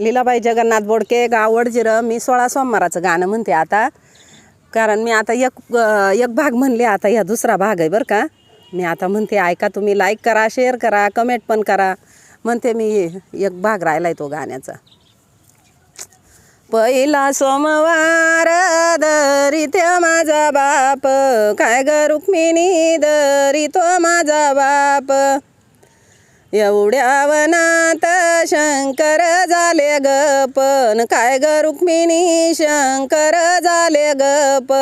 लीलाबाई जगन्नाथ बोडके, गाव वडजिरं. मी 16 सोमवाराचं गाणं म्हणते आता, कारण मी आता एक भाग म्हणले, आता ह्या दुसरा भाग आहे बरं का. मी आता म्हणते, ऐका तुम्ही, लाईक करा, शेअर करा, कमेंट पण करा. म्हणते मी एक भाग राहिलाय तो गाण्याचा. पहिला सोमवार दरित्या माझा बाप, काय ग रुक्मिणी दरी तो माझा बाप. एवढ्या वनात शंकर झाले गपन, काय ग रुक्मिणी शंकर झाले गप.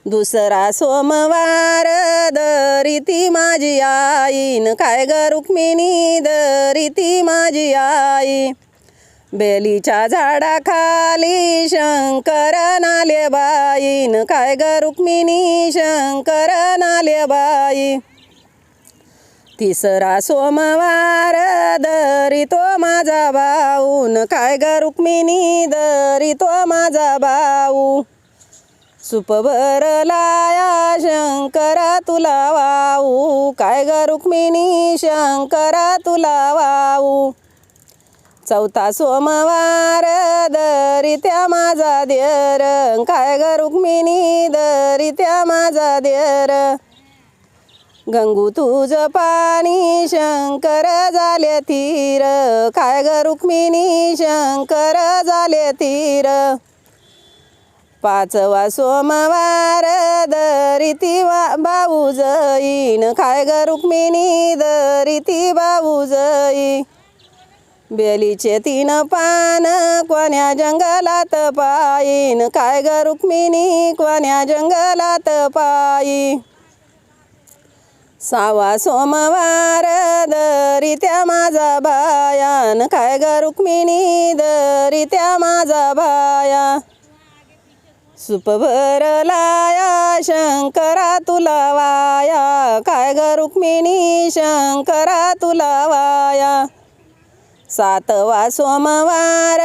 दुसरा सोमवार दरिती माझी आईन, काय ग रुक्मिणी दरिती माझी आई. बेलीच्या झाडाखाली शंकर नाले बाईन, काय ग रुक्मिणी शंकर नाले बाई. तिसरा सोमवार दरी तो माझा भाऊन, काय ग रुक्मिणी दरी तो माझा भाऊ. सुप भरलाया शंकरा तुला वाऊ, काय ग रुक्मिणी शंकरा तुला वाऊ. चौथा सोमवार दरित्या माझा देर, काय ग रुक्मिणी दरित्या माझा देर. गंगू तुझ पाणी शंकर झाले तीर, काय ग रुक्मिणी शंकर झाले तीर. पाचवा सोमवार दरिती बाऊ जाईन, काय ग रुक्मिणी दरिती बाऊ जाई. बेलीचे 3 पान कोण्या जंगलात पायीन, काय ग रुक्मिणी कोण्या जंगलात पायी. सहावा सोमवार दरित्या माझा बायान, काय ग रुक्मिणी दरित्या माझा बाया. सुप भरलाया शंकरा तुला वाया, काय ग रुक्मिणी शंकरा तुला वाया. सातवा सोमवार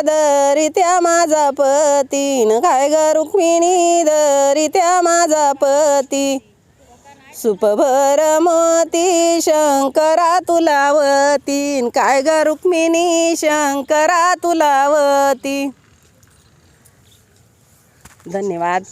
दरित्या माझा पतीन, काय ग रुक्मिणी दरित्या माझा पती. सुप भर मोती शंकरा तुला वतीन, काय ग रुक्मिणी शंकरा तुला वती. धन्यवाद.